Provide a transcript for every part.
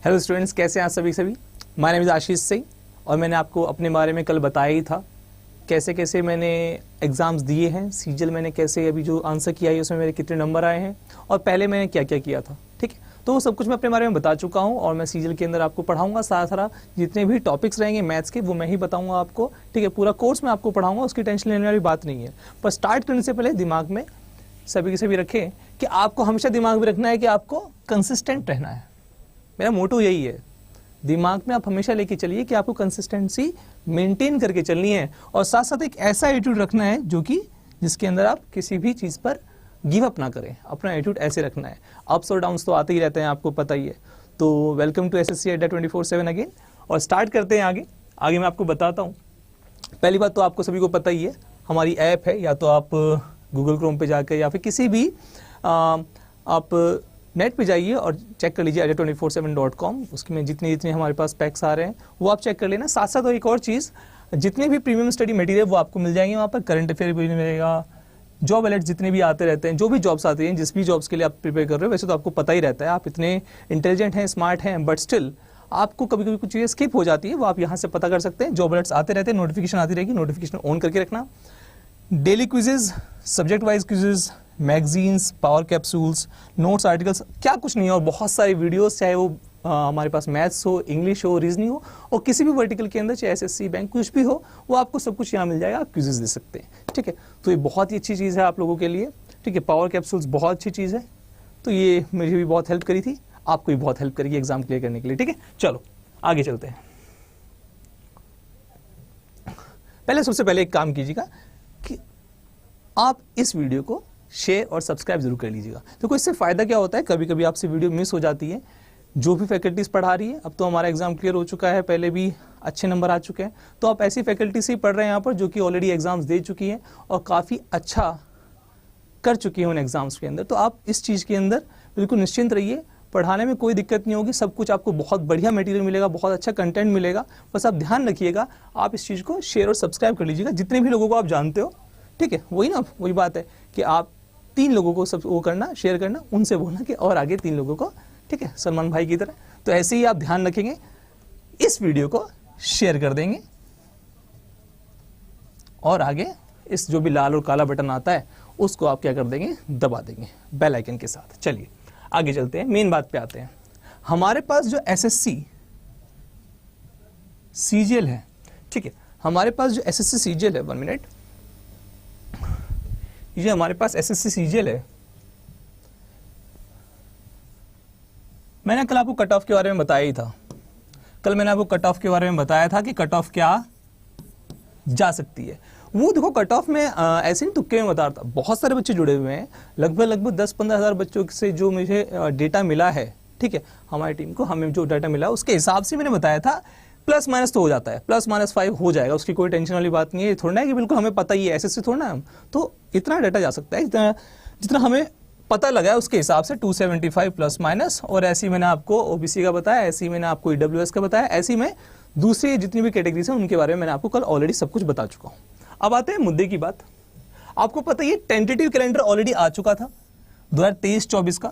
Hello students, कैसे हैं आप सभी। My name is Ashish Singh और मैंने आपको अपने बारे में कल बताया ही था कैसे कैसे मैंने एग्ज़ाम्स दिए हैं। सीजीएल मैंने कैसे अभी जो आंसर किया है उसमें मेरे कितने नंबर आए हैं और पहले मैंने क्या क्या किया था। ठीक है, तो वो सब कुछ मैं अपने बारे में बता चुका हूँ और मैं सीजीएल के अंदर आपको पढ़ाऊंगा। सारा जितने भी टॉपिक्स रहेंगे मैथ्स के वो मैं ही बताऊँगा आपको। ठीक है, पूरा कोर्स मैं आपको पढ़ाऊँगा, उसकी टेंशन लेने वाली बात नहीं है। पर स्टार्ट करने से पहले दिमाग में सभी के सभी रखें कि आपको हमेशा दिमाग में रखना है कि आपको कंसिस्टेंट रहना है। मेरा मोटो यही है, दिमाग में आप हमेशा लेके चलिए कि आपको कंसिस्टेंसी मेंटेन करके चलनी है और साथ साथ एक ऐसा एटीट्यूड रखना है जो कि जिसके अंदर आप किसी भी चीज़ पर गिव अप ना करें। अपना एटीट्यूड ऐसे रखना है। अप्स और डाउन्स तो आते ही रहते हैं, आपको पता ही है। तो वेलकम टू एसएससी अड्डा 24/7 अगेन और स्टार्ट करते हैं आगे मैं आपको बताता हूँ। पहली बात तो आपको सभी को पता ही है, हमारी ऐप है, या तो आप गूगल क्रोम पे जाकर या फिर किसी भी आप नेट पे जाइए और चेक कर लीजिए adda247.com। उसके में जितने हमारे पास पैक्स आ रहे हैं वो आप चेक कर लेना। साथ साथ और एक और चीज़, जितने भी प्रीमियम स्टडी मटेरियल वो आपको मिल जाएंगे वहाँ पर। करंट अफेयर भी मिलेगा, जॉब अलर्ट जितने भी आते रहते हैं, जो भी जॉब्स आती हैं, जिस भी जॉब्स के लिए आप प्रिपेयर कर रहे हो। वैसे तो आपको पता ही रहता है, आप इतने इंटेलिजेंट हैं, स्मार्ट हैं, बट स्टिल आपको कभी कभी कुछ चीज़ें स्किप हो जाती है, वो आप यहाँ से पता कर सकते हैं। जॉब अलर्ट्स आते रहते हैं, नोटिफिकेशन आती रहेगी, नोटिफिकेशन ऑन करके रखना। Daily quizzes, subject wise quizzes, magazines, power capsules, notes, articles, क्या कुछ नहीं है। और बहुत सारी वीडियोस, चाहे वो हमारे पास मैथ्स हो, इंग्लिश हो, रीजनिंग हो और किसी भी वर्टिकल के अंदर, चाहे एसएससी बैंक कुछ भी हो, वो आपको सब कुछ यहाँ मिल जाएगा। आप क्विजेज दे सकते हैं। ठीक है, तो ये बहुत ही अच्छी चीज़ है आप लोगों के लिए। ठीक है, पावर कैप्सूल्स बहुत अच्छी चीज़ है, तो ये मुझे भी बहुत हेल्प करी थी, आपको भी बहुत हेल्प करेगी एग्जाम क्लियर करने के लिए। ठीक है, चलो आगे चलते हैं। सबसे पहले एक काम कीजिएगा कि आप इस वीडियो को शेयर और सब्सक्राइब जरूर कर लीजिएगा। तो इससे फायदा क्या होता है, कभी कभी आपसे वीडियो मिस हो जाती है। जो भी फैकल्टीज पढ़ा रही है, अब तो हमारा एग्जाम क्लियर हो चुका है, पहले भी अच्छे नंबर आ चुके हैं, तो आप ऐसी फैकल्टी से ही पढ़ रहे हैं यहाँ पर जो कि ऑलरेडी एग्जाम्स दे चुकी हैं और काफ़ी अच्छा कर चुकी हैं उन एग्जाम्स के अंदर। तो आप इस चीज़ के अंदर बिल्कुल निश्चिंत रहिए, पढ़ाने में कोई दिक्कत नहीं होगी, सब कुछ आपको बहुत बढ़िया मटेरियल मिलेगा, बहुत अच्छा कंटेंट मिलेगा। बस आप ध्यान रखिएगा, आप इस चीज़ को शेयर और सब्सक्राइब कर लीजिएगा जितने भी लोगों को आप जानते हो। ठीक है, वही बात है कि आप 3 लोगों को सब वो करना, शेयर करना, उनसे बोलना कि और आगे 3 लोगों को, ठीक है, सलमान भाई की तरह। तो ऐसे ही आप ध्यान रखेंगे, इस वीडियो को शेयर कर देंगे और आगे इस जो भी लाल और काला बटन आता है उसको आप क्या कर देंगे, दबा देंगे बेल आइकन के साथ। चलिए आगे चलते हैं, मेन बात पे आते हैं। हमारे पास जो एसएससी सीजीएल है, ठीक है, हमारे पास जो एसएससी सीजीएल है, 1 मिनट, ये हमारे पास एसएससी सीजीएल है। मैंने कल आपको कट ऑफ के बारे में बताया ही था। कल मैंने आपको कट ऑफ के बारे में बताया था कि कट ऑफ क्या जा सकती है। वो देखो, कट ऑफ में ऐसे नहीं तुक्के में बता रहा था, बहुत सारे बच्चे जुड़े हुए हैं, लगभग 10-15 हज़ार बच्चों से जो मुझे डेटा मिला है। ठीक है, हमारी टीम को हमें जो डाटा मिला उसके हिसाब से मैंने बताया था। प्लस माइनस तो हो जाता है, +-5 हो जाएगा, उसकी कोई टेंशन वाली बात नहीं है। थोड़ा है कि बिल्कुल हमें पता ही है, ऐसे थोड़ा हम तो इतना डाटा जा सकता है जितना हमें पता लगा है उसके हिसाब से, 275 प्लस माइनस। और ऐसी मैंने आपको ओबीसी का बताया, ऐसी मैंने आपको ईडब्ल्यूएस का बताया, ऐसी में दूसरी जितनी भी कैटेगरीज हैं उनके बारे में मैंने आपको कल ऑलरेडी सब कुछ बता चुका हूँ। अब आते हैं मुद्दे की बात। आपको पता है टेंटेटिव कैलेंडर ऑलरेडी आ चुका था 2023-24 का,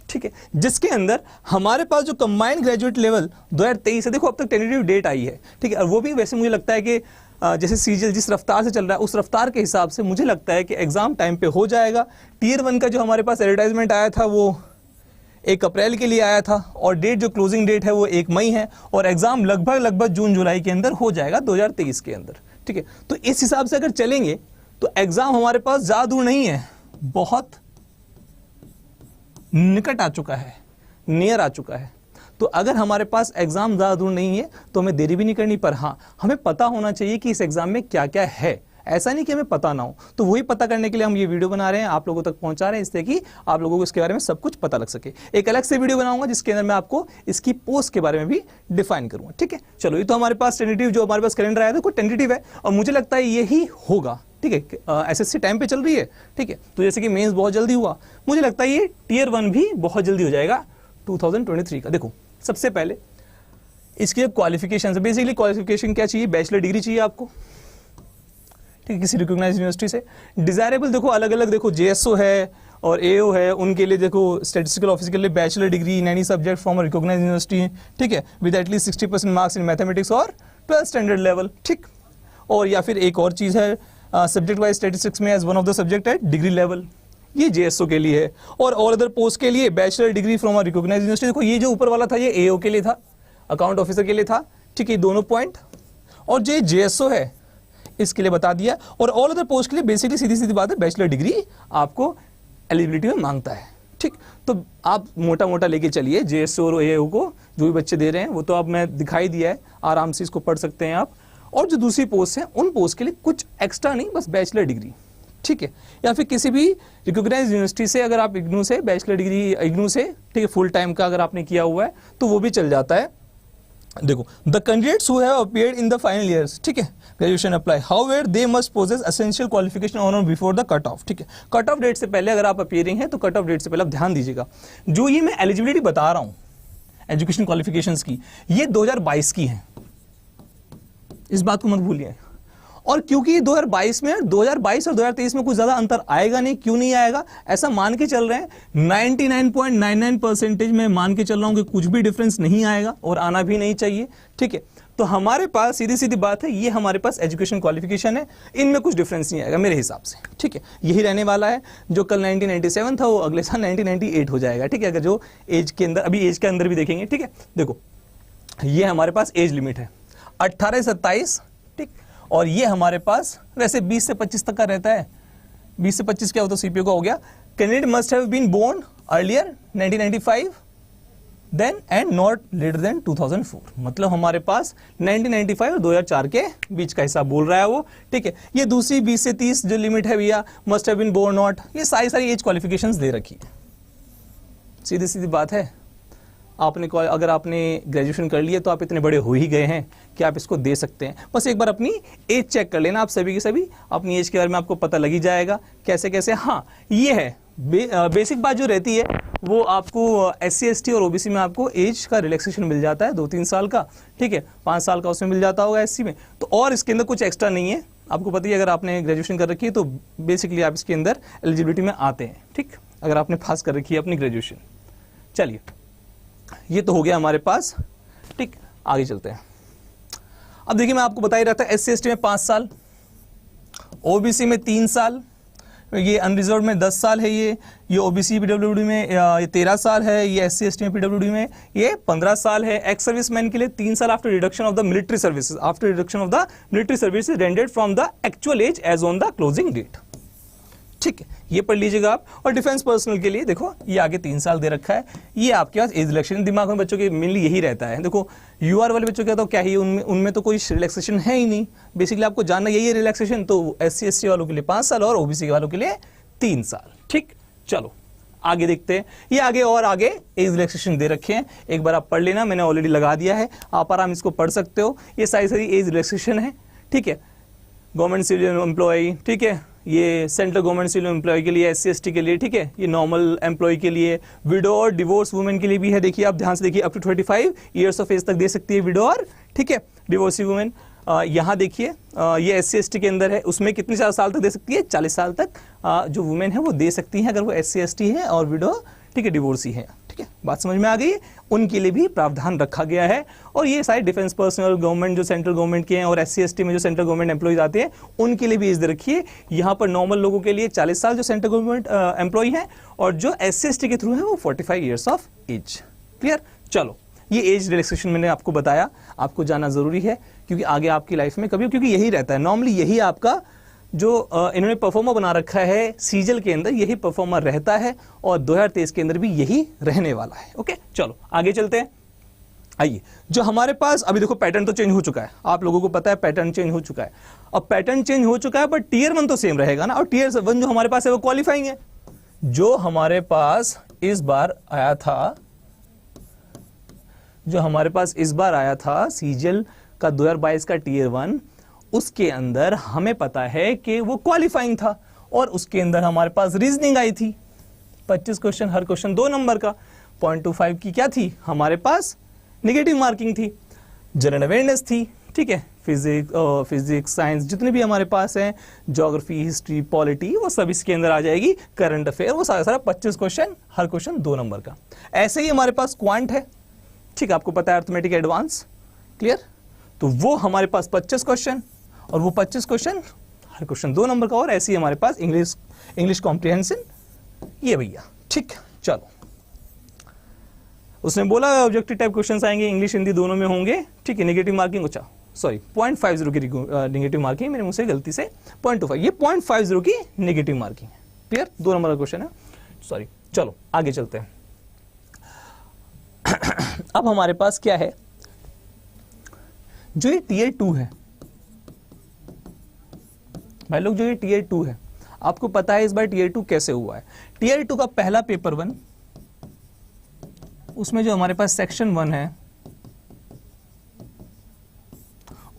ठीक है, जिसके अंदर हमारे पास जो कंबाइंड ग्रेजुएट लेवल 2023 है, देखो अब तक टेंटेटिव डेट आई है। ठीक है, और वो भी वैसे मुझे लगता है कि जैसे सीजीएल जिस रफ्तार से चल रहा है उस रफ्तार के हिसाब से मुझे लगता है कि एग्जाम टाइम पे हो जाएगा। टियर 1 का जो हमारे पास एडवर्टाइजमेंट आया था वो 1 अप्रैल के लिए आया था और डेट जो क्लोजिंग डेट है वो 1 मई है और एग्जाम लगभग जून-जुलाई के अंदर हो जाएगा 2023 के अंदर। ठीक है, तो इस हिसाब से अगर चलेंगे तो एग्जाम हमारे पास ज्यादा दूर नहीं है, बहुत निकट आ चुका है, नियर आ चुका है। तो अगर हमारे पास एग्जाम ज़्यादा दूर नहीं है तो हमें देरी भी नहीं करनी, पर हाँ हमें पता होना चाहिए कि इस एग्जाम में क्या क्या है। ऐसा नहीं कि हमें पता ना हो, तो वही पता करने के लिए हम ये वीडियो बना रहे हैं, आप लोगों तक पहुंचा रहे हैं, इससे कि आप लोगों को इसके बारे में सब कुछ पता लग सके। एक अलग से वीडियो बनाऊंगा जिसके अंदर मैं आपको इसकी पोस्ट के बारे में भी डिफाइन करूंगा। ठीक है, चलो ये तो हमारे पास टेंटेटिव जो हमारे पास कैलेंडर आया था कोई टेंटेटिव है और मुझे लगता है यही होगा। ठीक है, एसएससी टाइम पे चल रही है। ठीक है, तो जैसे कि मेंस बहुत जल्दी हुआ, मुझे लगता है ये टियर 1 भी बहुत जल्दी हो जाएगा 2023 का। देखो सबसे पहले इसके क्वालिफिकेशन से, बेसिकली क्वालिफिकेशन क्या चाहिए, बैचलर डिग्री चाहिए आपको, ठीक है, किसी रिकॉग्नाइज्ड यूनिवर्सिटी से। डिजायरेबल देखो अलग अलग, देखो जेएसओ है और एओ है उनके लिए देखो स्टैटिस्टिकल ऑफिसर के लिए bachelor degree in any subject from recognised university, ठीक है, with at least 60% marks in mathematics और 12th स्टैंडर्ड लेवल, ठीक। और या फिर एक और चीज़ है सब्जेक्ट वाइज स्टैटिस्टिक्स में as one of the subject at degree level, ये जेएसओ के लिए है। और ऑल अदर पोस्ट के लिए bachelor degree from a recognised university. देखो ये जो ऊपर वाला था ये एओ के लिए था, अकाउंट ऑफिसर के लिए था, ठीक है, दोनों पॉइंट। और जो जेएसओ है इसके लिए बता दिया। और ऑल अदर पोस्ट के लिए बेसिकली सीधी सीधी बात है बैचलर डिग्री आपको एलिजिबिलिटी में मांगता है, ठीक। तो आप मोटा मोटा लेके चलिए जेएसओ और एओ को, जो भी बच्चे दे रहे हैं वो तो अब मैं दिखाई दिया है, आराम से इसको पढ़ सकते हैं आप। और जो दूसरी पोस्ट है उन पोस्ट के लिए कुछ एक्स्ट्रा नहीं, बस बैचलर डिग्री, ठीक है, या फिर किसी भी रिकॉग्नाइज्ड यूनिवर्सिटी से अगर आप इग्नू से बैचलर डिग्री इग्नू से, ठीक है, फुल टाइम का अगर आपने किया हुआ है तो वो भी चल जाता है। देखो the candidates who have appeared in the final years, ठीक है, graduation apply, however they must possess essential qualification on before the cut off, ठीक है। कट ऑफ डेट से पहले अगर आप अपीयरिंग है तो कट ऑफ डेट से पहले आप ध्यान दीजिएगा। जो ये मैं एलिजिबिलिटी बता रहा हूं एजुकेशन क्वालिफिकेशंस की, ये 2022 की है, इस बात को मत भूलिए। और क्योंकि ये 2022 में 2022 और 2023 में कुछ ज्यादा अंतर आएगा नहीं, क्यों नहीं आएगा, ऐसा मान के चल रहे हैं 99.99% में मान के चल रहा हूं कि कुछ भी डिफरेंस नहीं आएगा और आना भी नहीं चाहिए, ठीक है। तो हमारे पास सीधी सीधी बात है, ये हमारे पास एजुकेशन क्वालिफिकेशन है, इनमें कुछ डिफरेंस नहीं आएगा मेरे हिसाब से, ठीक है। यही रहने वाला है, जो कल 1997 था वो अगले साल 1998 हो जाएगा, ठीक है। अगर जो एज के अंदर, अभी एज के अंदर भी देखेंगे, ठीक है। देखो ये हमारे पास एज लिमिट है 18 से 27, ठीक। और ये हमारे पास वैसे 20 से 25 तक का रहता है। 20 से 25 क्या होता है, सीपीओ का हो गया। Candidate must have been born earlier 1995 than and not later than 2004। मतलब हमारे पास 1995 और 2004 के बीच का हिसाब बोल रहा है वो, ठीक है। ये दूसरी 20 से 30 जो लिमिट है भैया, must have been born not, ये सारी एज क्वालिफिकेशंस दे रखी है। सीधी सीधी बात है, आपने अगर आपने ग्रेजुएशन कर लिया तो आप इतने बड़े हो ही गए हैं कि आप इसको दे सकते हैं। बस एक बार अपनी एज चेक कर लेना, आप सभी के सभी अपनी एज के बारे में आपको पता लग ही जाएगा कैसे कैसे। हाँ ये है बेसिक बात जो रहती है वो आपको SC ST और OBC में आपको एज का रिलैक्सेशन मिल जाता है 2-3 साल का, ठीक है, 5 साल का उसमें मिल जाता होगा SC में। तो और इसके अंदर कुछ एक्स्ट्रा नहीं है, आपको पता ही, अगर आपने ग्रेजुएशन कर रखी है तो बेसिकली आप इसके अंदर एलिजिबिलिटी में आते हैं, ठीक, अगर आपने पास कर रखी है अपनी ग्रेजुएशन। चलिए ये तो हो गया हमारे पास, ठीक, आगे चलते हैं। अब देखिए मैं आपको बता ही रहा था SC ST में 5 साल, OBC में 3 साल, ये अनरिजर्व में 10 साल है, ये OBC PWD में ये 13 साल है, ये SC ST में PWD में ये 15 साल है। एक्स सर्विसमैन के लिए 3 साल after reduction of the military services, after reduction of the military services rendered from the actual age age on the closing date, ठीक है, ये पढ़ लीजिएगा आप। और डिफेंस पर्सनल के लिए देखो ये आगे 3 साल दे रखा है। ये आपके पास एज रिलैक्सेशन दिमाग में बच्चों के मेनली यही रहता है। देखो UR वाले बच्चों का तो क्या ही, उनमें तो कोई रिलैक्सेशन है ही नहीं, बेसिकली आपको जानना यही है रिलैक्सेशन। तो SC ST वालों के लिए 5 साल और OBC वालों के लिए 3 साल, ठीक। चलो आगे देखते हैं, ये आगे और आगे एज रिलैक्सेशन दे रखे हैं, एक बार आप पढ़ लेना, मैंने ऑलरेडी लगा दिया है, आप आराम इसको पढ़ सकते हो। ये सारी एज रिलैक्सेशन है, ठीक है। गवर्नमेंट सिविल एम्प्लॉय, ठीक है, ये सेंट्रल गवर्नमेंट सिविल एम्प्लॉय के लिए, SC ST के लिए, ठीक है, ये नॉर्मल एम्प्लॉय के लिए, विडो और डिवोर्स वुमेन के लिए भी है। देखिए आप ध्यान से देखिए, up to 25 years of age तक दे सकती है विडो और, ठीक है, डिवोर्सी वुमेन। यहाँ देखिए ये SC ST के अंदर है, उसमें कितने साल तक दे सकती है, 40 साल तक जो वुमेन है वो दे सकती हैं अगर वो SC ST है और विडो, ठीक है, डिवोर्सी है, ठीक है। बात समझ में आ गई, उनके लिए भी प्रावधान रखा गया है। और ये सारे डिफेंस पर्सनल, गवर्नमेंट जो सेंट्रल गवर्नमेंट के हैं और SC ST में जो सेंट्रल गवर्नमेंट एम्प्लॉयज आते हैं उनके लिए भी एज दे रखी है। यहाँ पर नॉर्मल लोगों के लिए 40 साल जो सेंट्रल गवर्नमेंट एम्प्लॉय है, और जो SC ST के थ्रू है वो 45 ईयर्स ऑफ एज। क्लियर। चलो ये एज रिलैक्सेशन मैंने आपको बताया, आपको जाना जरूरी है क्योंकि आगे आपकी लाइफ में कभी, क्योंकि यही रहता है नॉर्मली, यही आपका जो इन्होंने परफॉर्मर बना रखा है सीजल के अंदर, यही परफॉर्मर रहता है और 2023 के अंदर भी यही रहने वाला है। ओके चलो आगे चलते हैं। आइए, जो हमारे पास अभी देखो पैटर्न तो चेंज हो चुका है, आप लोगों को पता है पैटर्न चेंज हो चुका है। अब पैटर्न चेंज हो चुका है पर टियर 1 तो सेम रहेगा ना, और टियर 1 जो हमारे पास है वो क्वालिफाइंग है। जो हमारे पास इस बार आया था, जो हमारे पास इस बार आया था सीजल का 2022 का टियर 1, उसके अंदर हमें पता है कि वो क्वालिफाइंग था और उसके अंदर हमारे पास रीजनिंग आई थी 25 क्वेश्चन, हर क्वेश्चन 2 नंबर का। 0.25 की क्या थी हमारे पास, नेगेटिव मार्किंग थी। जनरल अवेयरनेस थी ठीक है, फिजिक्स साइंस जितने भी हमारे पास हैं, ज्योग्राफी, हिस्ट्री, पॉलिटी, वो सब इसके अंदर आ जाएगी। करंट अफेयर, वो सारा 25 क्वेश्चन, हर क्वेश्चन 2 नंबर का। ऐसे ही हमारे पास क्वांट है, ठीक है, आपको पता है अर्थमेटिक एडवांस, क्लियर, तो वो हमारे पास 25 क्वेश्चन, और वो 25 क्वेश्चन हर क्वेश्चन 2 नंबर का। और ऐसे ही हमारे पास इंग्लिश कॉम्प्रिहेंशन, ये भैया, ठीक। चलो, उसने बोला ऑब्जेक्टिव टाइप क्वेश्चंस आएंगे, इंग्लिश हिंदी दोनों में होंगे, ठीक है। नेगेटिव मार्किंग, अच्छा सॉरी 0.50 की नेगेटिव मार्किंग, मेरे मुंह से गलती से 0.25, ये 0.50 की नेगेटिव मार्किंग है, क्लियर, 2 नंबर का क्वेश्चन है, सॉरी। चलो आगे चलते हैं। अब हमारे पास क्या है, जो ये टीयर 2 है भाई लोग, जो ये टीयर 2 है, आपको पता है इस बार टीयर 2 कैसे हुआ है। टीयर 2 का पहला पेपर 1, उसमें जो हमारे पास सेक्शन 1 है,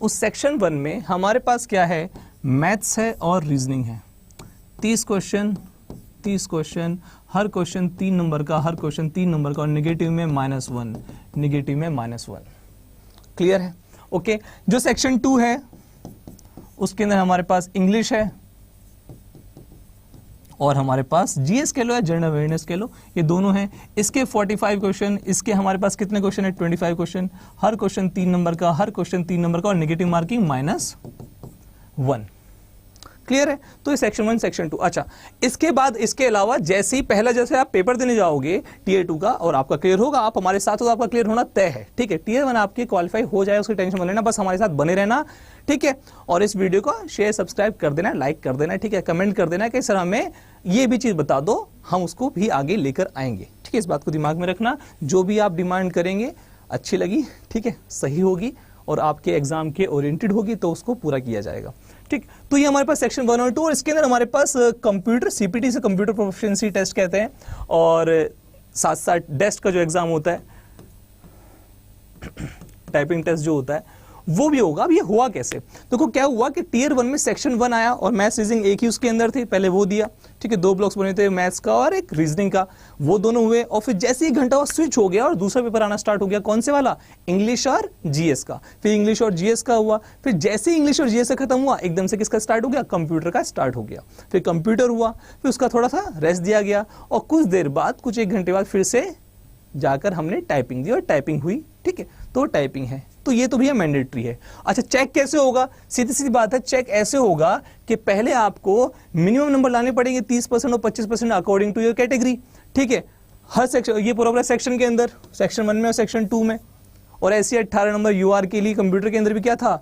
उस सेक्शन 1 में हमारे पास क्या है, मैथ्स है और रीजनिंग है। 30 क्वेश्चन, हर क्वेश्चन 3 नंबर का, हर क्वेश्चन 3 नंबर का, और नेगेटिव में -1, नेगेटिव में -1, क्लियर है, ओके। जो सेक्शन 2 है उसके अंदर हमारे पास इंग्लिश है और हमारे पास जीएस कह लो या जनरल अवेयरनेस कह लो, ये दोनों हैं। इसके 45 क्वेश्चन, इसके हमारे पास कितने क्वेश्चन है, 25 क्वेश्चन, हर क्वेश्चन 3 नंबर का, हर क्वेश्चन 3 नंबर का, और नेगेटिव मार्किंग -1, क्लियर है। तो ये सेक्शन 1, सेक्शन 2। अच्छा, इसके बाद इसके अलावा जैसे ही पहला, जैसे आप पेपर देने जाओगे टीयर 2 का और आपका क्लियर होगा, आप हमारे साथ हो तो आपका क्लियर होना तय है, ठीक है। टीयर 1 आपके क्वालिफाई हो जाए, उसकी टेंशन मत लेना, बस हमारे साथ बने रहना, ठीक है। और इस वीडियो को शेयर, सब्सक्राइब कर देना, लाइक कर देना, ठीक है। कमेंट कर देना कि सर हमें ये भी चीज बता दो, हम उसको भी आगे लेकर आएंगे, ठीक है। इस बात को दिमाग में रखना, जो भी आप डिमांड करेंगे अच्छी लगी, ठीक है, सही होगी और आपके एग्जाम के ओरिएंटेड होगी तो उसको पूरा किया जाएगा, ठीक। तो ये हमारे पास सेक्शन 1 और 2, और इसके अंदर हमारे पास कंप्यूटर, सीपीटी से कंप्यूटर प्रोफिशिएंसी टेस्ट कहते हैं, और साथ साथ डेस्ट का जो एग्जाम होता है, टाइपिंग टेस्ट जो होता है, वो भी होगा। अब ये हुआ कैसे, देखो क्या हुआ कि टीयर 1 में सेक्शन 1 आया और मैथ्स रीजनिंग एक ही उसके अंदर थी, पहले वो दिया, ठीक है। 2 ब्लॉक्स बने थे, मैथ्स का और एक रीजनिंग का, वो दोनों हुए। और फिर जैसे ही घंटा वो स्विच हो गया और दूसरा पेपर आना स्टार्ट हो गया, कौन से वाला, इंग्लिश और जीएस का। फिर इंग्लिश और जीएस का हुआ, फिर जैसे ही इंग्लिश और जीएस का खत्म हुआ, एकदम से किसका स्टार्ट हो गया, कंप्यूटर का स्टार्ट हो गया। फिर कंप्यूटर हुआ, फिर उसका थोड़ा सा रेस्ट दिया गया, और कुछ देर बाद, कुछ 1 घंटे बाद फिर से जाकर हमने टाइपिंग दी और टाइपिंग हुई, ठीक है। तो टाइपिंग है, तो ये तो भैया मैंडेटरी है। अच्छा, चेक कैसे होगा, सीधी सीधी बात है, चेक ऐसे होगा कि पहले आपको मिनिमम नंबर लाने पड़ेंगे 30% और 25% अकॉर्डिंग टू योर कैटेगरी, ठीक है। हर सेक्शन, ये पूरा सेक्शन के अंदर, सेक्शन 1 में और सेक्शन 2 में। और ऐसे 18 नंबर यूआर के लिए कंप्यूटर के अंदर भी क्या था,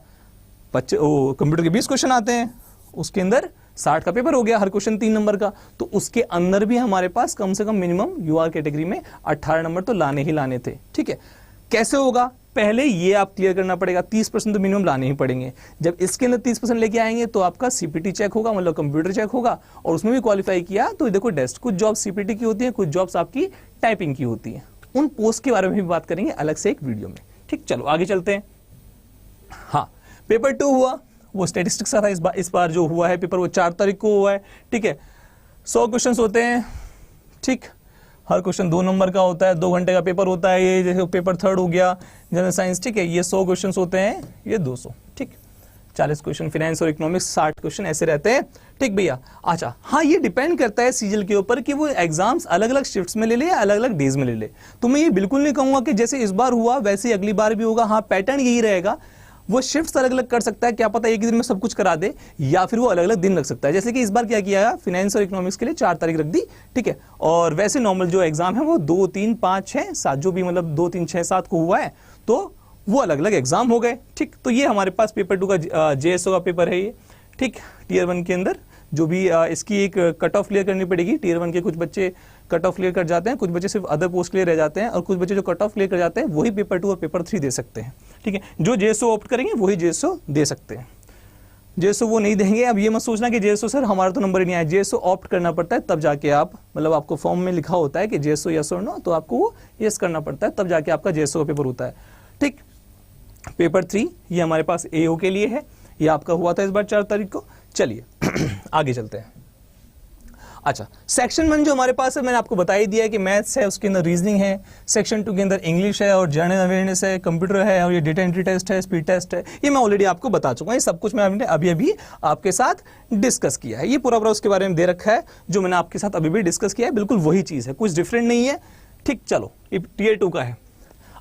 कंप्यूटर के 20 क्वेश्चन आते हैं, उसके अंदर 60 का पेपर हो गया, हर क्वेश्चन 3 नंबर का। तो उसके अंदर भी हमारे पास कम से कम मिनिमम यूआर कैटेगरी में 18 नंबर तो लाने ही लाने थे, ठीक है। कैसे होगा, पहले ये आप क्लियर करना पड़ेगा, 30% तो मिनिमम लाने ही पड़ेंगे। जब इसके अंदर 30% लेके आएंगे तो आपका सीपीटी चेक होगा, मतलब कंप्यूटर चेक होगा, और उसमें भी क्वालिफाई किया तो देखो डेस्ट, कुछ जॉब सीपीटी की होती है, कुछ जॉब्स आपकी टाइपिंग की होती है। उन पोस्ट के बारे में भी बात करेंगे अलग से एक वीडियो में, ठीक। चलो आगे चलते हैं। हाँ, पेपर 2 हुआ, वो स्टेटिस्टिक्स का था। इस बार जो हुआ है पेपर, वो 4 तारीख को हुआ है, ठीक है। 100 क्वेश्चन होते हैं, ठीक। हर क्वेश्चन 2 नंबर का होता है, 2 घंटे का पेपर होता है। ये जैसे पेपर 3 हो गया जनरल साइंस, ठीक है, ये 100 क्वेश्चन होते हैं, ये 200, ठीक। 40 क्वेश्चन फिनेंस और इकोनॉमिक्स, 60 क्वेश्चन ऐसे रहते हैं, ठीक भैया। अच्छा, हाँ, ये डिपेंड करता है सीजल के ऊपर कि वो एग्जाम्स अलग अलग शिफ्ट्स में ले ले या अलग अलग डेज में ले ले। तो मैं ये बिल्कुल नहीं कहूंगा कि जैसे इस बार हुआ वैसे ही अगली बार भी होगा। हाँ, पैटर्न यही रहेगा, वो शिफ्ट्स अलग अलग कर सकता है, क्या पता एक ही दिन में सब कुछ करा दे, या फिर वो अलग अलग दिन रख सकता है। जैसे कि इस बार क्या किया, फिनेंस और इकोनॉमिक्स के लिए 4 तारीख रख दी, ठीक है। और वैसे नॉर्मल जो एग्जाम है वो 2, 3, 5, 6, 7, जो भी मतलब 2, 3, 6, 7 को हुआ है, तो वो अलग अलग एग्जाम हो गए, ठीक। तो ये हमारे पास पेपर 2 का जेएसओ का पेपर है ये, ठीक। टीयर 1 के अंदर जो भी इसकी एक कट ऑफ क्लियर करनी पड़ेगी। टीयर 1 के कुछ बच्चे कट ऑफ क्लियर कर जाते हैं, कुछ बच्चे सिर्फ अदर पोस्ट क्लियर रह जाते हैं, और कुछ बच्चे जो कट ऑफ क्लियर कर जाते हैं वही पेपर 2 और पेपर 3 दे सकते हैं, ठीक है। जो जेएसओ ऑप्ट करेंगे वही जेएसओ दे सकते हैं। जेएसओ वो नहीं देंगे, अब ये मत सोचना कि जेएसओ सर हमारा तो नंबर ही नहीं आया। जेएसओ ऑप्ट करना पड़ता है, तब जाके आप, मतलब आपको फॉर्म में लिखा होता है कि जेएसओ यस और नो, तो आपको वो यस करना पड़ता है, तब जाके आपका जेएसओ का पेपर होता है, ठीक। पेपर 3 ये हमारे पास एओ के लिए है, ये आपका हुआ था इस बार 4 तारीख को। चलिए आगे चलते हैं। अच्छा, सेक्शन 1 जो हमारे पास है मैंने आपको बता ही दिया है कि मैथ्स है, उसके अंदर रीजनिंग है। सेक्शन 2 के अंदर इंग्लिश है और जनरल अवेयरनेस है, कंप्यूटर है और ये डेटा एंट्री टेस्ट है, स्पीड टेस्ट है। ये मैं ऑलरेडी आपको बता चुका हूँ, ये सब कुछ मैं अभी आपके साथ डिस्कस किया है। ये पूरा उसके बारे में दे रखा है जो मैंने आपके साथ अभी भी डिस्कस किया है, बिल्कुल वही चीज़ है, कुछ डिफरेंट नहीं है। ठीक, चलो ये टीयर 2 का है।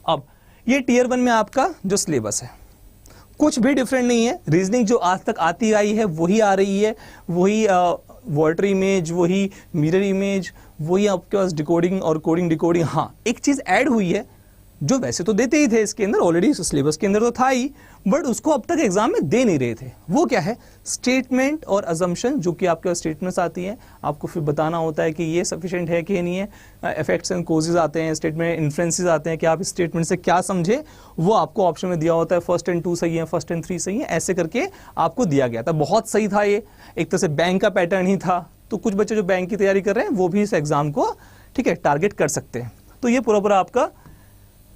अब ये टीयर 1 में आपका जो सिलेबस है कुछ भी डिफरेंट नहीं है। रीजनिंग जो आज तक आती आई है वही आ रही है, वही वाटर इमेज, वही मिरर इमेज, वही आपके पास डिकोडिंग और कोडिंग डिकोडिंग। हाँ, एक चीज़ ऐड हुई है जो वैसे तो देते ही थे इसके अंदर, ऑलरेडी सिलेबस के अंदर तो था ही, बट उसको अब तक एग्जाम में दे नहीं रहे थे। वो क्या है? स्टेटमेंट और अजम्पशन, जो कि आपके स्टेटमेंट्स आती हैं, आपको फिर बताना होता है कि ये सफिशिएंट है कि नहीं है। इफेक्ट्स एंड कॉजेज आते हैं, स्टेटमेंट इन्फ्लुएंसेस आते हैं कि आप इस स्टेटमेंट से क्या समझे, वो आपको ऑप्शन में दिया होता है। फर्स्ट एंड 2 सही है, फर्स्ट एंड 3 सही है, ऐसे करके आपको दिया गया था। बहुत सही था ये, एक तरह से बैंक का पैटर्न ही था। तो कुछ बच्चे जो बैंक की तैयारी कर रहे हैं वो भी इस एग्जाम को ठीक है टारगेट कर सकते हैं। तो ये पूरा आपका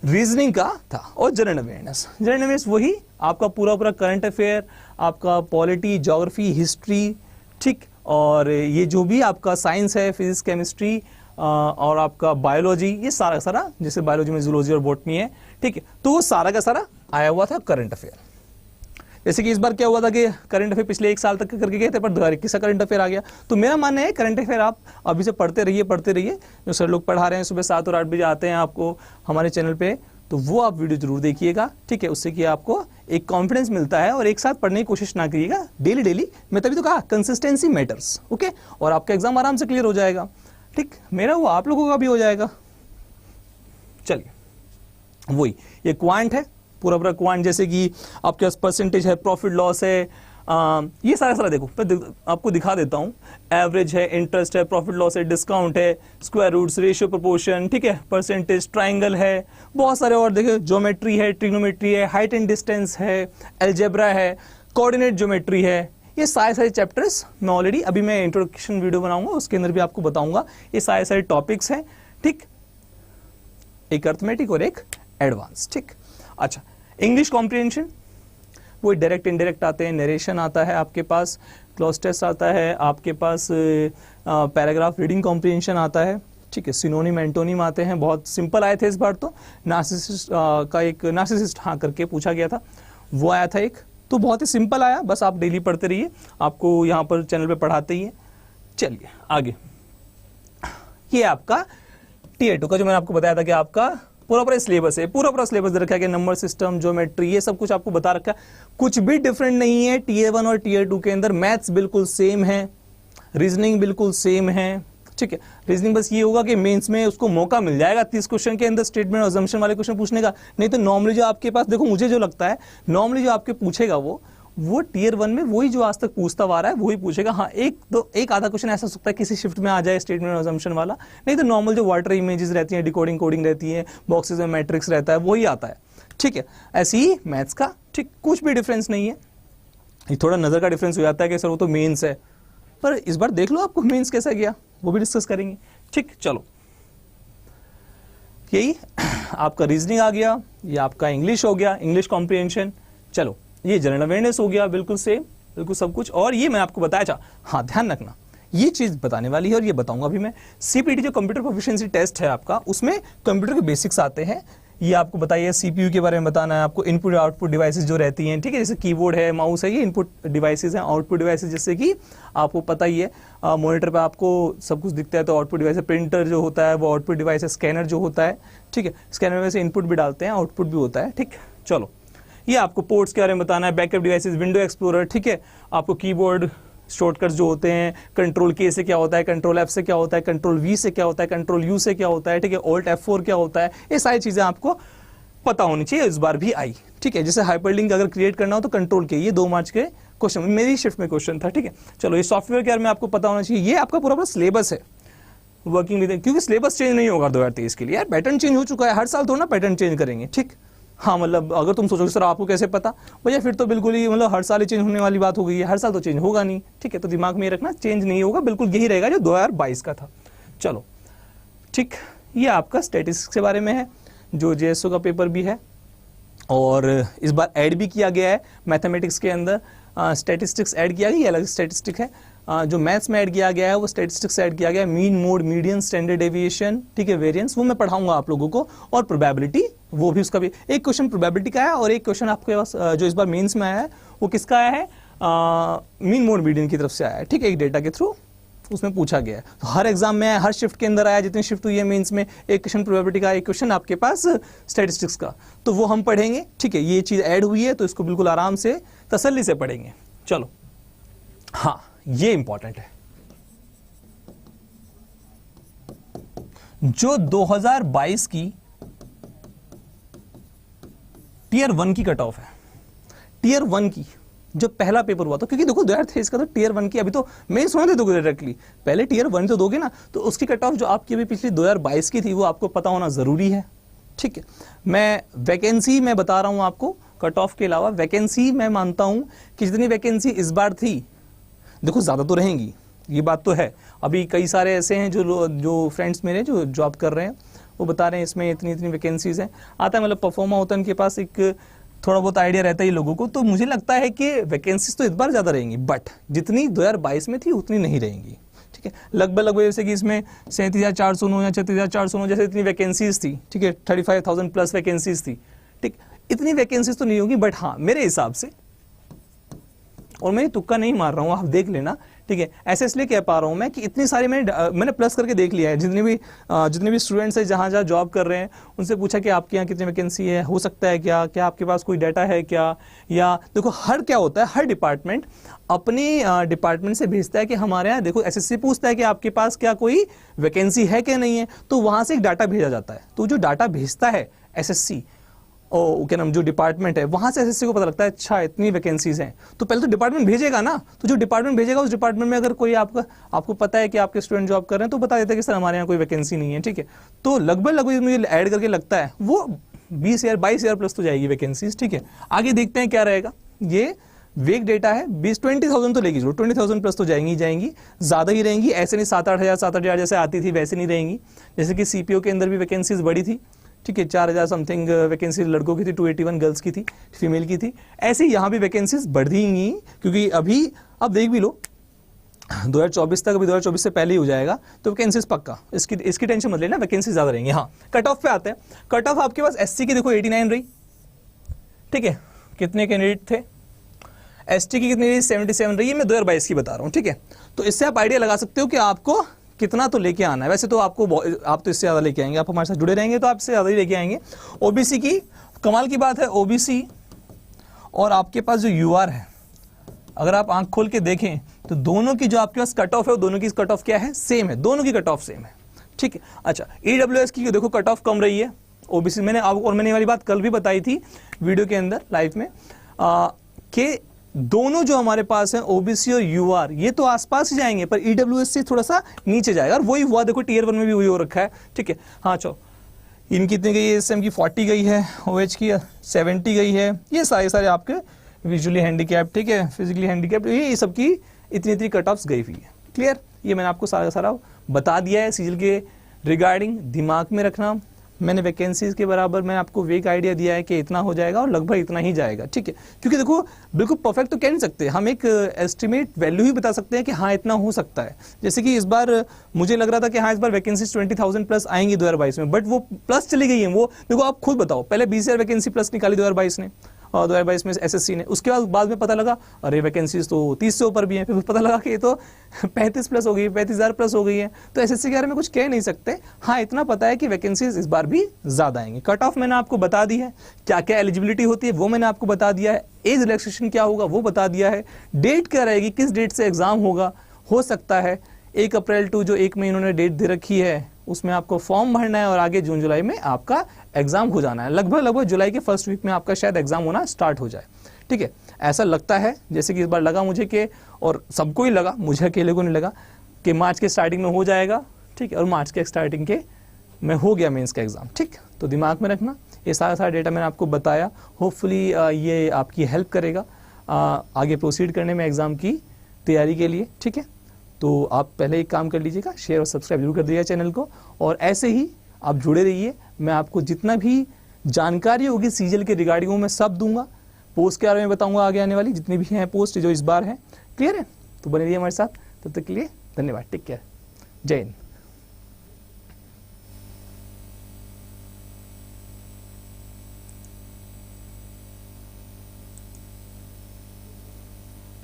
रीजनिंग का था। और जनरल अवेयरनेस वही आपका पूरा करंट अफेयर, आपका पॉलिटी, ज्योग्राफी, हिस्ट्री, ठीक, और ये जो भी आपका साइंस है, फिजिक्स, केमिस्ट्री और आपका बायोलॉजी, ये सारा का सारा, जैसे बायोलॉजी में जूलॉजी और बॉटनी है, ठीक है, तो वो सारा का सारा आया हुआ था करंट अफेयर। जैसे कि इस बार क्या हुआ था कि करंट अफेयर पिछले 1 साल तक करके गए थे, पर 2021 का करंट अफेयर आ गया। तो मेरा मानना है करंट अफेयर आप अभी से पढ़ते रहिए। जो सर लोग पढ़ा रहे हैं सुबह 7 और 8 बजे आते हैं आपको हमारे चैनल पे, तो वो आप वीडियो जरूर देखिएगा, ठीक है। उससे कि आपको एक कॉन्फिडेंस मिलता है। और एक साथ पढ़ने की कोशिश ना करिएगा, डेली। मैं तभी तो कहा कंसिस्टेंसी मैटर्स, ओके। और आपका एग्जाम आराम से क्लियर हो जाएगा, ठीक। मेरा वो आप लोगों का भी हो जाएगा। चलिए, वही ये क्वांट है, पूरा क्वांट, जैसे कि आपके पास परसेंटेज है, प्रॉफिट लॉस है, ये सारा देखो, मैं आपको दिखा देता हूँ। एवरेज है, इंटरेस्ट है, प्रॉफिट लॉस है, डिस्काउंट है, स्क्वायर रूट्स, रेशियो, प्रोपोर्शन, ठीक है, परसेंटेज, ट्राइंगल है, बहुत सारे और देखो, ज्योमेट्री है, ट्रिग्नोमेट्री है, हाइट एंड डिस्टेंस है, अलजेब्रा है, कोऑर्डिनेट ज्योमेट्री है। ये सारे चैप्टर्स मैं ऑलरेडी अभी मैं इंट्रोडक्शन वीडियो बनाऊंगा, उसके अंदर भी आपको बताऊंगा। ये सारे टॉपिक्स हैं, ठीक, एक अर्थमेटिक और एक एडवांस, ठीक। अच्छा, इंग्लिश कॉम्प्रिहेंशन, वो डायरेक्ट इनडायरेक्ट आते हैं, नरेशन आता है आपके पास, क्लॉज टेस्ट आता है आपके पास, पैराग्राफ रीडिंग कॉम्प्रिहेंशन आता है, ठीक है, सिनोनिम एंटोनिम आते हैं। बहुत सिंपल आए थे इस बार तो। नार्सिसिस्ट का एक नार्सिसिस्ट हाँ करके पूछा गया था, वो आया था एक, तो बहुत ही सिंपल आया। बस आप डेली पढ़ते रहिए, आपको यहाँ पर चैनल पे पढ़ाते ही है। चलिए आगे, ये आपका टीयर 2 का जो मैंने आपको बताया था कि आपका पूरा सिलेबस है, पूरा सिलेबस दे रखा है कि नंबर सिस्टम, ज्योमेट्री, ये सब कुछ आपको बता रखा है। कुछ भी डिफरेंट नहीं है टीयर 1 और टीयर 2 के अंदर। मैथ्स बिल्कुल सेम है, रीजनिंग बिल्कुल सेम है, ठीक है। रीजनिंग बस ये होगा कि मेंस में उसको मौका मिल जाएगा 30 क्वेश्चन के अंदर स्टेटमेंट और अजम्पशन वाले क्वेश्चन पूछने का। नहीं तो नॉर्मली जो आपके पास, देखो मुझे जो लगता है नॉर्मली जो आपके पूछेगा वो टीयर 1 में वही जो आज तक पूछता आ रहा है वही पूछेगा। हाँ, एक आधा क्वेश्चन ऐसा हो सकता है किसी शिफ्ट में आ जाए स्टेटमेंट और अजम्पशन वाला, नहीं तो नॉर्मल जो वाटर इमेजेस रहती हैं, डिकोडिंग कोडिंग रहती है, बॉक्सेस में मैट्रिक्स रहता है, वही आता है, ठीक है। ऐसे ही मैथ्स का, ठीक, कुछ भी डिफरेंस नहीं है। ये थोड़ा नजर का डिफरेंस हो जाता है कि सर वो तो मेंस है, पर इस बार देख लो आपको मेंस कैसा गया, वो भी डिस्कस करेंगे, ठीक। चलो, यही आपका रीजनिंग आ गया, ये आपका इंग्लिश हो गया, इंग्लिश कॉम्प्रिहेंशन। चलो, ये जनरल अवेयरनेस हो गया, बिल्कुल सेम, बिल्कुल सब कुछ। और ये मैं आपको बताया था, हाँ ध्यान रखना, ये चीज बताने वाली है और ये बताऊंगा अभी मैं। सीपीटी जो कंप्यूटर प्रोफिशिएंसी टेस्ट है आपका, उसमें कंप्यूटर के बेसिक्स आते हैं। ये आपको बताइए, सीपीयू के बारे में बताना है आपको, इनपुट आउटपुट डिवाइसेस जो रहती हैं, ठीक है, जैसे कीबोर्ड है, माउस है, ये इनपुट डिवाइसेस हैं। आउटपुट डिवाइसेस जैसे कि आपको पता ही है, मॉनिटर पे आपको सब कुछ दिखता है, तो आउटपुट डिवाइस, प्रिंटर जो होता है वो आउटपुट डिवाइस है, स्कैनर जो होता है, ठीक है, स्कैनर में से इनपुट भी डालते हैं, आउटपुट भी होता है, ठीक। चलो, ये आपको पोर्ट्स के बारे में बताना है, बैकअप डिवाइसेस, विंडो एक्सप्लोरर, ठीक है, आपको कीबोर्ड शॉर्टकट्स जो होते हैं, कंट्रोल के से क्या होता है, कंट्रोल एफ से क्या होता है, कंट्रोल वी से क्या होता है, कंट्रोल यू से क्या होता है, ठीक है, ऑल्ट F4 क्या होता है, ये सारी चीजें आपको पता होनी चाहिए। इस बार भी आई, ठीक है। जैसे हाइपरलिंक अगर क्रिएट करना हो तो कंट्रोल के, ये 2 मार्च के क्वेश्चन मेरी शिफ्ट में क्वेश्चन था, ठीक है। चलो, ये सॉफ्टवेयर के बारे में आपको पता होना चाहिए। ये आपका पूरा सिलेबस है वर्किंग विद, क्योंकि सिलेबस चेंज नहीं होगा 2023 के लिए, यार पैटर्न चेंज हो चुका है, हर साल थोड़ा ना पैटर्न चेंज करेंगे, ठीक। हाँ, मतलब अगर तुम सोचोगे सर आपको कैसे पता, भैया फिर तो बिल्कुल ही मतलब हर साल ही चेंज होने वाली बात हो गई है, हर साल तो चेंज होगा नहीं, ठीक है। तो दिमाग में ये रखना, चेंज नहीं होगा, बिल्कुल यही रहेगा जो 2022 का था। चलो, ठीक, ये आपका स्टैटिस्टिक्स के बारे में है, जो जेएसओ का पेपर भी है, और इस बार ऐड भी किया गया है मैथमेटिक्स के अंदर, स्टैटिस्टिक्स ऐड किया गया, ये अलग स्टैटिस्टिक है। जो मैथ्स में ऐड किया गया है वो स्टैटिस्टिक्स ऐड किया गया है, mean, mode, median, standard deviation, ठीक है, वेरिएंस, वो मैं पढ़ाऊंगा आप लोगों को, और प्रोबेबिलिटी, वो भी उसका भी एक क्वेश्चन प्रोबेबिलिटी का है, और एक क्वेश्चन आपके पास जो इस बार मेंस में आया है वो किसका आया है, मीन, मोड, मीडियन की तरफ से आया है, ठीक है, एक डेटा के थ्रू उसमें पूछा गया है। तो हर एग्जाम में, हर शिफ्ट के अंदर आया, जितनी शिफ्ट हुई है मेंस में, एक क्वेश्चन प्रोबेबिलिटी का, एक क्वेश्चन आपके पास स्टैटिस्टिक्स का, तो वो हम पढ़ेंगे, ठीक है, ये चीज ऐड हुई है तो इसको बिल्कुल आराम से तसल्ली से पढ़ेंगे। चलो, हाँ, ये इंपॉर्टेंट है, जो 2022 की टीयर 1 की कट ऑफ है, टीयर 1 की जो पहला पेपर हुआ था, क्योंकि देखो 2023 का तो टीयर 1 की, अभी तो मेंस होने दे डायरेक्टली, पहले टीयर 1 तो दोगे ना, तो उसकी कट ऑफ जो आपकी अभी पिछली 2022 की थी वो आपको पता होना जरूरी है, ठीक है। मैं वैकेंसी मैं बता रहा हूं आपको, कट ऑफ के अलावा वैकेंसी मैं मानता हूं कि जितनी वैकेंसी इस बार थी, देखो ज्यादा तो रहेंगी, ये बात तो है। अभी कई सारे ऐसे हैं जो फ्रेंड्स मेरे जो जॉब कर रहे हैं वो बता रहे हैं इसमें इतनी इतनी वैकेंसीज हैं, आता है, मतलब परफॉर्मा होता है उनके पास, एक थोड़ा बहुत आइडिया रहता है लोगों को, तो मुझे लगता है कि वैकेंसीज तो इस बार ज्यादा रहेंगी, बट जितनी 2022 में थी उतनी नहीं रहेंगी, ठीक है। लगभग जैसे कि इसमें 37,409 या 36,409 जैसे इतनी वैकेंसीज थी, ठीक है, 35,000 प्लस वैकेंसीज थी, ठीक, इतनी वैकेंसीज तो नहीं होगी, बट हाँ मेरे हिसाब से, और मैं तुक्का नहीं मार रहा हूँ, आप देख लेना, ठीक है, ऐसे इसलिए कह पा रहा हूं मैं कि इतनी सारी मैंने प्लस करके देख लिया है, जितने भी स्टूडेंट्स हैं जहां जहां जॉब कर रहे हैं, उनसे पूछा कि आपके यहाँ कितनी वैकेंसी है, हो सकता है क्या आपके पास कोई डाटा है क्या, या देखो हर क्या होता है, हर डिपार्टमेंट अपने डिपार्टमेंट से भेजता है कि हमारे यहाँ देखो एसएससी पूछता है कि आपके पास क्या कोई वैकेंसी है क्या नहीं है, तो वहां से एक डाटा भेजा जाता है, तो जो डाटा भेजता है एसएससी, क्या नाम, जो डिपार्टमेंट है, वहां से एसएससी को पता लगता है अच्छा इतनी वैकेंसीज हैं, तो पहले तो डिपार्टमेंट भेजेगा ना, तो जो डिपार्टमेंट भेजेगा उस डिपार्टमेंट में अगर कोई आपको पता है कि आपके स्टूडेंट जॉब कर रहे हैं तो बता देता है कि सर हमारे यहाँ कोई वैकेंसी नहीं है, ठीक है। तो लगभग मुझे ऐड करके लगता है वो 22,000 प्लस तो जाएगी वैकेंसीज, ठीक है। आगे देखते हैं क्या रहेगा, ये वेक डेटा है, 20,000 तो लेगी जरूर, 20,000 प्लस तो जाएंगी ज्यादा ही रहेंगी, ऐसे नहीं 7,000 जैसे आती थी वैसे नहीं रहेंगी, जैसे कि सीपीओ के अंदर भी वैकेंसीज बड़ी थी, ठीक है, 4,000 समथिंग वैकेंसी लड़कों की थी, 281 गर्ल्स की थी, फीमेल की थी, ऐसे ही यहाँ भी वैकेंसीज बढ़ेंगी, क्योंकि अभी अब देख भी लो 2024 तक, अभी 2024 से पहले ही हो जाएगा, तो वैकेंसीज पक्का, इसकी टेंशन मत लेना, वैकेंसी ज्यादा रहेंगे। हाँ, कट ऑफ पे आते हैं, कट ऑफ आपके पास एससी की देखो 89 रही, ठीक है, कितने कैंडिडेट थे, एसटी की कितनी रही, 77 रही है, मैं 2022 की बता रहा हूँ, ठीक है। तो इससे आप आइडिया लगा सकते हो कि आपको कितना तो लेके आना है, वैसे तो आप तो इससे ज्यादा लेके आएंगे, आप हमारे साथ जुड़े रहेंगे तो आप इससे ज्यादा ही लेके आएंगे। ओबीसी की कमाल की बात है, ओबीसी और आपके पास जो यूआर है, अगर आप आंख खोल के देखें तो दोनों की जो आपके पास कट ऑफ है, दोनों की कट ऑफ क्या है, सेम है, दोनों की कट ऑफ सेम है, ठीक है। अच्छा, ईडब्ल्यूएस की देखो कट ऑफ कम रही है, ओबीसी मैंने वाली बात कल भी बताई थी वीडियो के अंदर लाइव में, कि दोनों जो हमारे पास है ओबीसी और यूआर, ये तो आसपास ही जाएंगे, पर ईडब्ल्यूएस से थोड़ा सा नीचे जाएगा, और वही हुआ देखो टीयर 1 में भी वही हो रखा है, ठीक है। हाँ चलो, इनकी कितनी गई है, एसएम की 40 गई है, ओएच की 70 गई है, ये सारे आपके विजुअली हैंडीकैप, ठीक है, फिजिकली हैंडीकैप, ये सब की इतनी कट ऑफ्स गई हुई है, क्लियर। ये मैंने आपको सारा बता दिया है सीजल के रिगार्डिंग, दिमाग में रखना। मैंने वैकेंसीज के बराबर मैं आपको वेक आइडिया दिया है कि इतना हो जाएगा और लगभग इतना ही जाएगा, ठीक है, क्योंकि देखो बिल्कुल परफेक्ट तो कह नहीं सकते, हम एक एस्टिमेट वैल्यू ही बता सकते हैं कि हाँ इतना हो सकता है। जैसे कि इस बार मुझे लग रहा था कि हाँ इस बार वैकेंसीज 20,000 प्लस आएंगी 2022 में, बट वो प्लस चली गई है। वो देखो आप खुद बताओ, पहले 20,000 वैकेंसी प्लस निकाली 2022 ने, और 2022 में एसएससी ने, उसके बाद में पता लगा अरे वैकेंसीज तो 30 से ऊपर भी हैं, फिर पता लगा कि ये तो 35 प्लस हो गई, 35,000 प्लस हो गई है। तो एसएससी के बारे में कुछ कह नहीं सकते, हाँ इतना पता है कि वैकेंसीज इस बार भी ज्यादा आएंगे। कट ऑफ मैंने आपको बता दी है, क्या क्या एलिजिबिलिटी होती है वो मैंने आपको बता दिया है, एज रिलैक्सेशन क्या होगा वो बता दिया है, डेट क्या रहेगी, किस डेट से एग्जाम होगा, हो सकता है 1 अप्रैल टू जो 1 मई इन्होंने डेट दे रखी है उसमें आपको फॉर्म भरना है और आगे जून जुलाई में आपका एग्जाम हो जाना है। लगभग जुलाई के फर्स्ट वीक में आपका शायद एग्जाम होना स्टार्ट हो जाए, ठीक है, ऐसा लगता है। जैसे कि इस बार लगा मुझे कि, और सबको ही लगा, मुझे अकेले को नहीं लगा, कि मार्च के स्टार्टिंग में हो जाएगा, ठीक है, और मार्च के स्टार्टिंग के में हो गया मेंस का एग्जाम, ठीक। तो दिमाग में रखना, ये सारा डेटा मैंने आपको बताया, होपफुली ये आपकी हेल्प करेगा आगे प्रोसीड करने में एग्जाम की तैयारी के लिए, ठीक है। तो आप पहले एक काम कर लीजिएगा, शेयर और सब्सक्राइब जरूर कर दीजिएगा चैनल को, और ऐसे ही आप जुड़े रहिए। मैं आपको जितना भी जानकारी होगी सीजल के रिगार्डिंग मैं सब दूंगा, पोस्ट के बारे में बताऊंगा आगे आने वाली जितनी भी हैं पोस्ट जो इस बार है, क्लियर है। तो बने रहिए हमारे साथ, तब तक के लिए धन्यवाद, टेक केयर, जय हिंद।